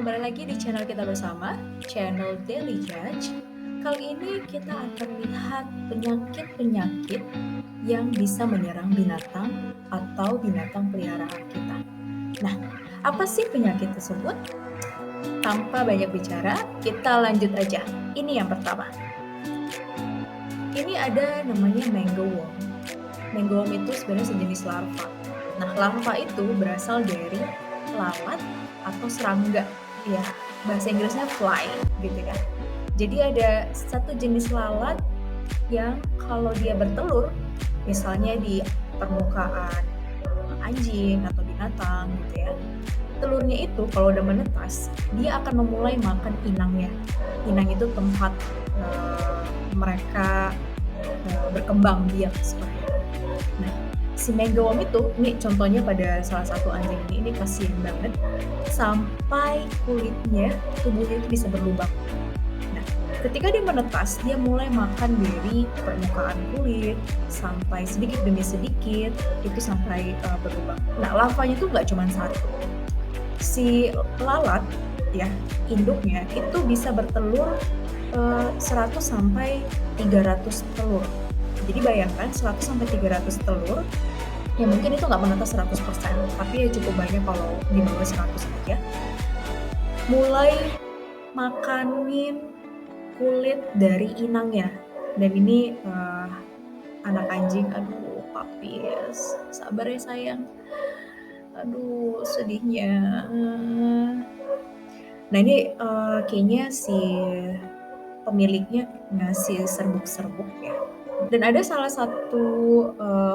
kembali lagi di channel kita bersama, channel Daily Judge. Kali ini kita akan lihat penyakit-penyakit yang bisa menyerang binatang atau binatang peliharaan kita. Nah, apa sih penyakit tersebut? Tanpa banyak bicara, kita lanjut aja. Ini yang pertama. Ini ada namanya mango worm. Mango worm itu sebenarnya sejenis larva. Nah, larva itu berasal dari lalat atau serangga. Ya, bahasa Inggrisnya fly gitu ya. Jadi ada satu jenis lalat yang kalau dia bertelur, misalnya di permukaan anjing atau binatang gitu ya, telurnya itu kalau udah menetas, dia akan memulai makan inangnya. Inang itu tempat mereka berkembang biak seperti itu. Nah, si megaworm itu, ini contohnya pada salah satu anjing ini kasihan banget, sampai kulitnya, tubuhnya itu bisa berlubang. Nah, ketika dia menetas, dia mulai makan dari permukaan kulit sampai sedikit demi sedikit, itu sampai berlubang. Nah, larvanya itu nggak cuma satu. Si lalat, ya, induknya itu bisa bertelur 100 sampai 300 telur. Jadi bayangkan 100 sampai 300 telur, ya mungkin itu nggak menetas 100%, tapi ya cukup banyak kalau di bawah 100 aja. Mulai makanin kulit dari inangnya. Dan ini anak anjing, aduh papis, sabar ya sayang. Aduh sedihnya. Nah ini kayaknya si pemiliknya ngasih serbuk-serbuk ya. Dan ada salah satu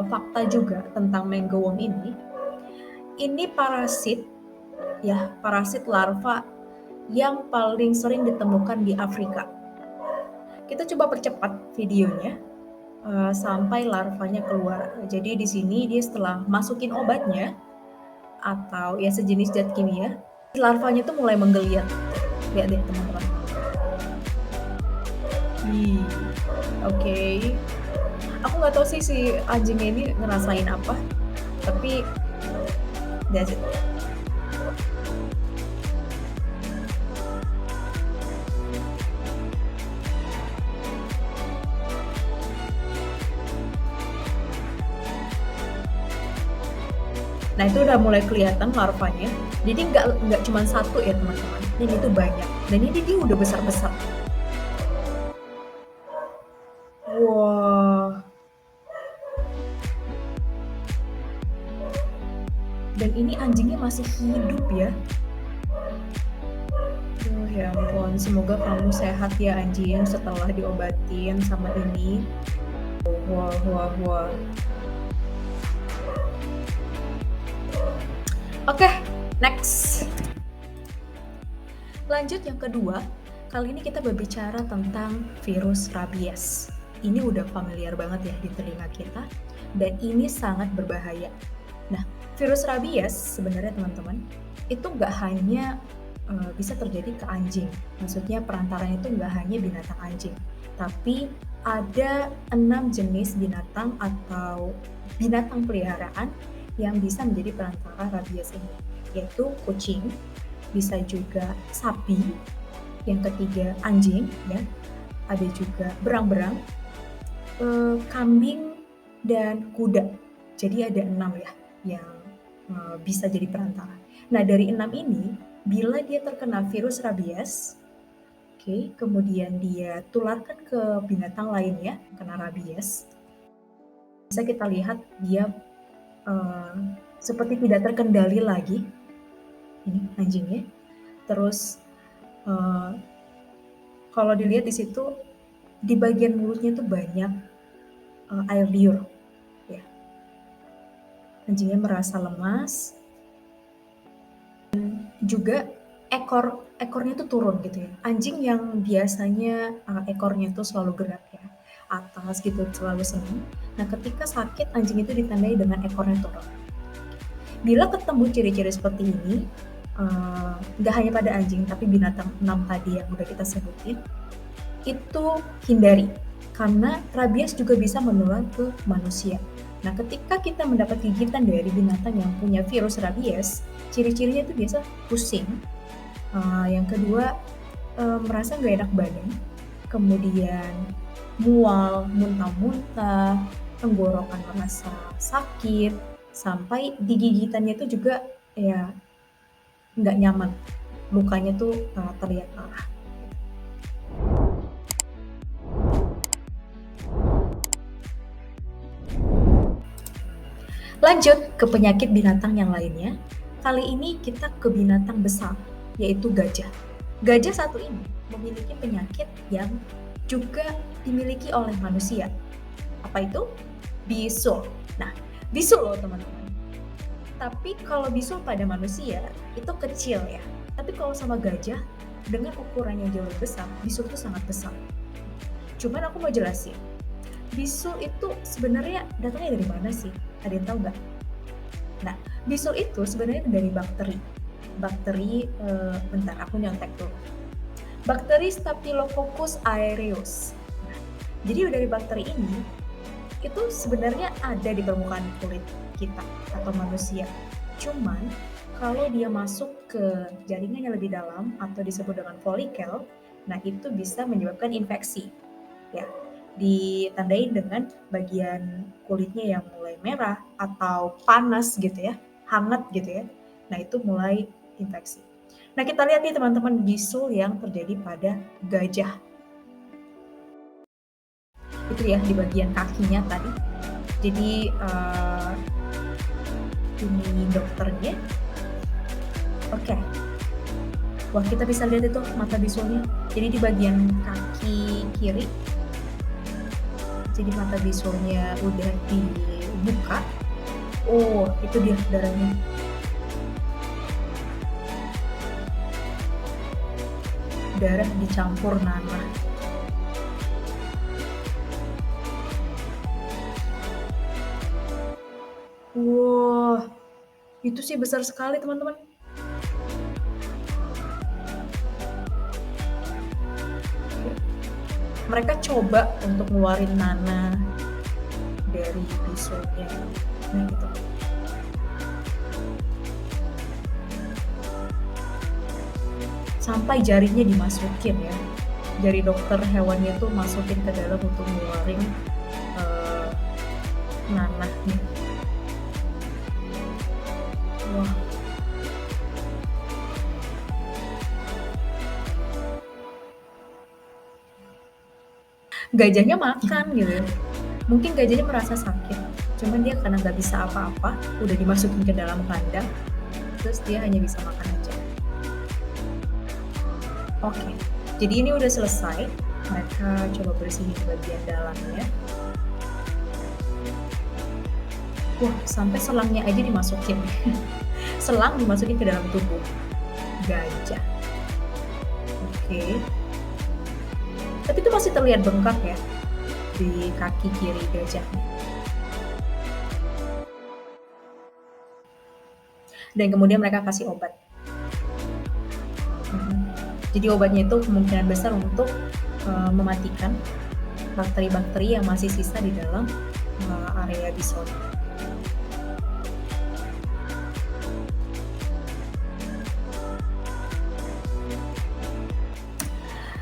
fakta juga tentang mango worm ini. Ini parasit ya, parasit larva yang paling sering ditemukan di Afrika. Kita coba percepat videonya sampai larvanya keluar. Jadi di sini dia setelah masukin obatnya atau ya sejenis zat kimia, larvanya tuh mulai menggeliat. Lihat deh teman-teman. Oke. Aku nggak tahu sih si anjingnya ini ngerasain apa, tapi that's it. Nah itu udah mulai kelihatan larvanya. Jadi nggak cuma satu ya teman-teman. Ini tuh banyak. Dan ini dia udah besar-besar. Wah. Dan ini anjingnya masih hidup ya. Oh ya ampun, semoga kamu sehat ya anjing setelah diobatin sama ini. Wah. Oke, next. Lanjut yang kedua, kali ini kita berbicara tentang virus rabies. Ini udah familiar banget ya di telinga kita, dan ini sangat berbahaya. Nah, virus rabies sebenarnya teman-teman, itu nggak hanya bisa terjadi ke anjing. Maksudnya perantaranya itu nggak hanya binatang anjing, tapi ada 6 jenis binatang atau binatang peliharaan yang bisa menjadi perantara rabies ini, yaitu kucing, bisa juga sapi, yang ketiga anjing, ya, ada juga berang-berang, kambing, dan kuda. Jadi ada 6 ya yang bisa jadi perantara. Nah dari 6 ini, bila dia terkena virus rabies, kemudian dia tularkan ke binatang lainnya kena rabies, bisa kita lihat dia seperti tidak terkendali lagi, ini anjingnya. Terus kalau dilihat di situ di bagian mulutnya tuh banyak air liur, ya. Anjingnya merasa lemas, dan juga ekornya tuh turun gitu ya. Anjing yang biasanya ekornya tuh selalu gerak ya, atas gitu, selalu senang. Nah ketika sakit, anjing itu ditandai dengan ekornya turun. Bila ketemu ciri-ciri seperti ini, nggak hanya pada anjing, tapi binatang 6 tadi yang udah kita sebutin, itu hindari. Karena rabies juga bisa menular ke manusia. Nah, ketika kita mendapat gigitan dari binatang yang punya virus rabies, ciri-cirinya itu biasa pusing, Yang kedua, merasa nggak enak badan, kemudian mual, muntah-muntah, tenggorokan merasa sakit, sampai di gigitannya itu juga ya nggak nyaman, lukanya tuh, terlihat parah. Lanjut ke penyakit binatang yang lainnya. Kali ini kita ke binatang besar, yaitu gajah. Gajah satu ini memiliki penyakit yang juga dimiliki oleh manusia. Apa itu? Bisul. Nah, bisul loh teman-teman. Tapi kalau bisul pada manusia itu kecil ya. Tapi kalau sama gajah dengan ukurannya jauh lebih besar, bisul itu sangat besar. Cuman aku mau jelasin. Bisul itu sebenarnya datangnya dari mana sih? Ada yang tahu nggak? Nah, bisul itu sebenarnya dari bakteri. Bakteri, bentar aku nyontek dulu. Bakteri Staphylococcus aureus. Nah, jadi dari bakteri ini itu sebenarnya ada di permukaan kulit kita atau manusia. Cuman kalau dia masuk ke jaringan yang lebih dalam atau disebut dengan folikel, nah itu bisa menyebabkan infeksi. Ya, ditandai dengan bagian kulitnya yang mulai merah atau panas gitu ya, hangat gitu ya. Nah, itu mulai infeksi. Nah, kita lihat nih teman-teman bisul yang terjadi pada gajah. Itu ya di bagian kakinya tadi. Jadi ini dokternya. Oke. Wah, kita bisa lihat itu mata bisulnya. Jadi di bagian kaki kiri. Jadi mata bisulnya udah dibuka. Oh, itu dia darahnya. Darah dicampur nanah. Wah, itu sih besar sekali teman-teman. Mereka coba untuk ngeluarin nanah dari bisulnya. Nah gitu. Sampai jarinya dimasukin ya. Jari dokter hewannya tuh masukin ke dalam untuk ngeluarin nanahnya. Wah. Gajahnya makan gitu ya. Mungkin gajahnya merasa sakit, cuman dia karena nggak bisa apa-apa, udah dimasukin ke dalam kandang, terus dia hanya bisa makan aja. Oke, jadi ini udah selesai. Mereka coba bersihin bagian dalamnya. Wah, sampai selangnya aja dimasukin. Selang dimasukin ke dalam tubuh gajah. Oke. Tapi itu masih terlihat bengkak ya di kaki kiri gajahnya. Dan kemudian mereka kasih obat. Jadi obatnya itu kemungkinan besar untuk mematikan bakteri-bakteri yang masih sisa di dalam area bisul.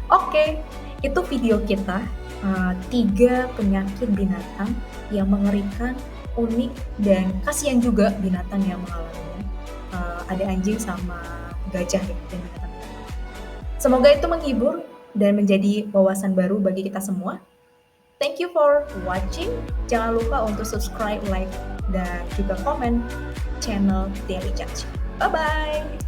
Oke, itu video kita 3 penyakit binatang yang mengerikan, unik, dan kasihan juga binatang yang mengalaminya. Ada anjing sama gajah ya, dan binatang. Semoga itu menghibur dan menjadi wawasan baru bagi kita semua. Thank you for watching. Jangan lupa untuk subscribe, like, dan juga komen channel Daily Judge. Bye-bye!